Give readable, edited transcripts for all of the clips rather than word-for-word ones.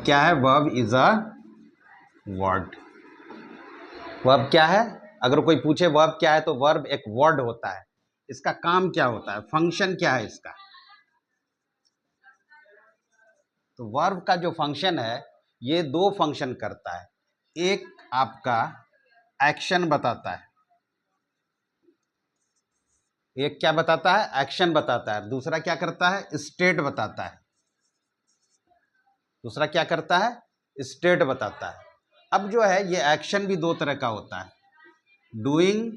Verb क्या है? Verb is a word. Verb क्या है? अगर कोई पूछे वर्ब क्या है तो वर्ब एक वर्ड होता है। इसका काम क्या होता है? फंक्शन क्या है इसका? तो वर्ब का जो फंक्शन है ये दो फंक्शन करता है। एक आपका एक्शन बताता है, एक क्या बताता है? एक्शन बताता है। दूसरा क्या करता है? स्टेट बताता है। दूसरा क्या करता है? स्टेट बताता है। अब जो है ये एक्शन भी दो तरह का होता है, डूइंग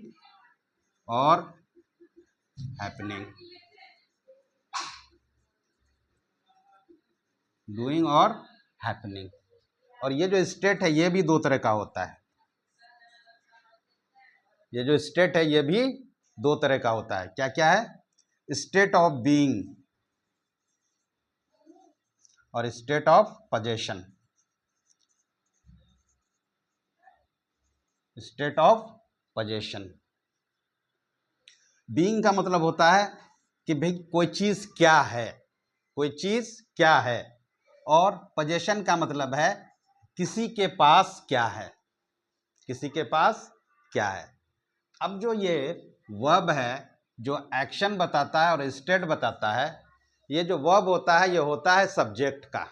और हैपनिंग। डूइंग और हैपनिंग। और ये जो स्टेट है ये भी दो तरह का होता है। ये जो स्टेट है ये भी दो तरह का होता है। क्या क्या है? स्टेट ऑफ बीइंग और state of possession. State of possession. Being का मतलब होता है कि भाई कोई चीज क्या है, कोई चीज क्या है। और पोजेशन का मतलब है किसी के पास क्या है, किसी के पास क्या है। अब जो ये वर्ब है जो एक्शन बताता है और स्टेट बताता है, ये जो वर्ब होता है ये होता है सब्जेक्ट का।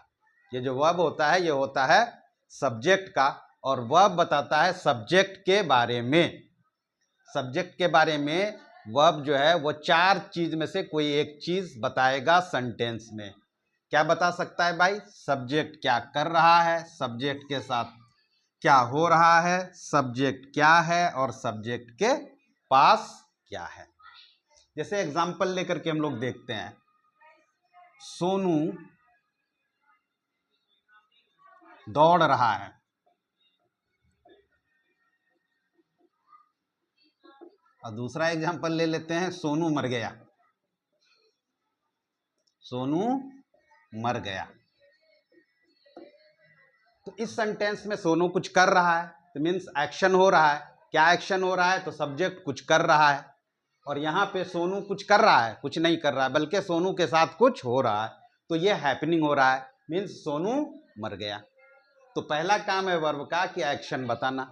ये जो वर्ब होता है ये होता है सब्जेक्ट का, और वर्ब बताता है सब्जेक्ट के बारे में। सब्जेक्ट के बारे में वर्ब जो है वो चार चीज में से कोई एक चीज बताएगा सेंटेंस में। क्या बता सकता है भाई? सब्जेक्ट क्या कर रहा है, सब्जेक्ट के साथ क्या हो रहा है, सब्जेक्ट क्या है और सब्जेक्ट के पास क्या है। जैसे एग्जांपल लेकर के हम लोग देखते हैं, सोनू दौड़ रहा है। और दूसरा एग्जांपल ले लेते हैं, सोनू मर गया। सोनू मर गया। तो इस सेंटेंस में सोनू कुछ कर रहा है तो मीन्स एक्शन हो रहा है। क्या एक्शन हो रहा है? तो सब्जेक्ट कुछ कर रहा है। और यहाँ पे सोनू कुछ कर रहा है, कुछ नहीं कर रहा है, बल्कि सोनू के साथ कुछ हो रहा है, तो ये हैपनिंग हो रहा है, मीन्स सोनू मर गया। तो पहला काम है वर्ब का कि एक्शन बताना।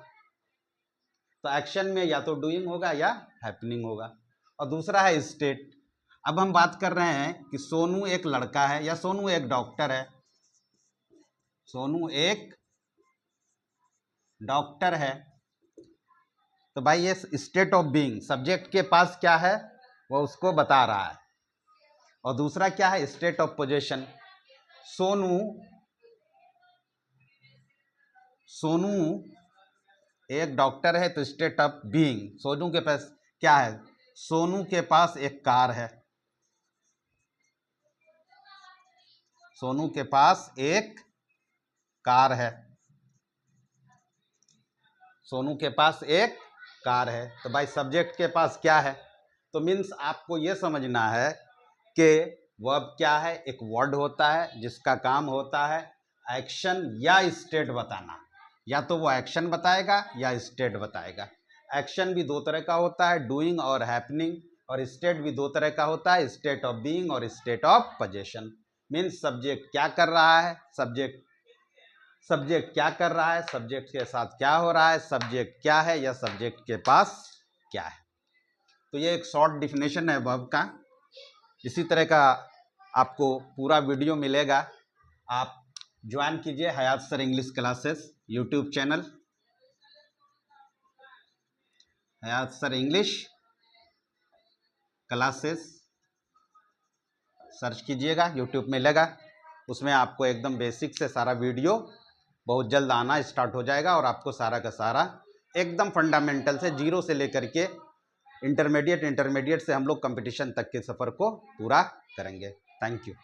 तो एक्शन में या तो डूइंग होगा या हैपनिंग होगा। और दूसरा है स्टेट। अब हम बात कर रहे हैं कि सोनू एक लड़का है या सोनू एक डॉक्टर है। सोनू एक डॉक्टर है तो भाई ये स्टेट ऑफ बीइंग, सब्जेक्ट के पास क्या है वो उसको बता रहा है। और दूसरा क्या है? State of position. Sonu Sonu एक डॉक्टर है तो स्टेट ऑफ बीइंग, सोनू के पास क्या है? सोनू के पास एक कार है। सोनू के पास एक कार है। सोनू के पास एक कार है तो भाई सब्जेक्ट के पास क्या है? तो मीन्स आपको यह समझना है कि वर्ब क्या है? एक वर्ड होता है जिसका काम होता है एक्शन या स्टेट बताना। या तो वो एक्शन बताएगा या स्टेट बताएगा। एक्शन भी दो तरह का होता है, डूइंग और हैपनिंग। और स्टेट भी दो तरह का होता है, स्टेट ऑफ बीइंग और state of position. Means subject क्या कर रहा है, सब्जेक्ट क्या कर रहा है, सब्जेक्ट के साथ क्या हो रहा है, सब्जेक्ट क्या है या सब्जेक्ट के पास क्या है। तो ये एक शॉर्ट डिफिनेशन है वर्ब का। इसी तरह का आपको पूरा वीडियो मिलेगा। आप ज्वाइन कीजिए Hayat sir English classes YouTube channel. Hayat sir English classes search कीजिएगा, यूट्यूब में मिलेगा। उसमें आपको एकदम बेसिक से सारा वीडियो बहुत जल्द आना स्टार्ट हो जाएगा और आपको सारा का सारा एकदम फंडामेंटल से जीरो से लेकर के इंटरमीडिएट से हम लोग कंपटीशन तक के सफ़र को पूरा करेंगे। Thank you.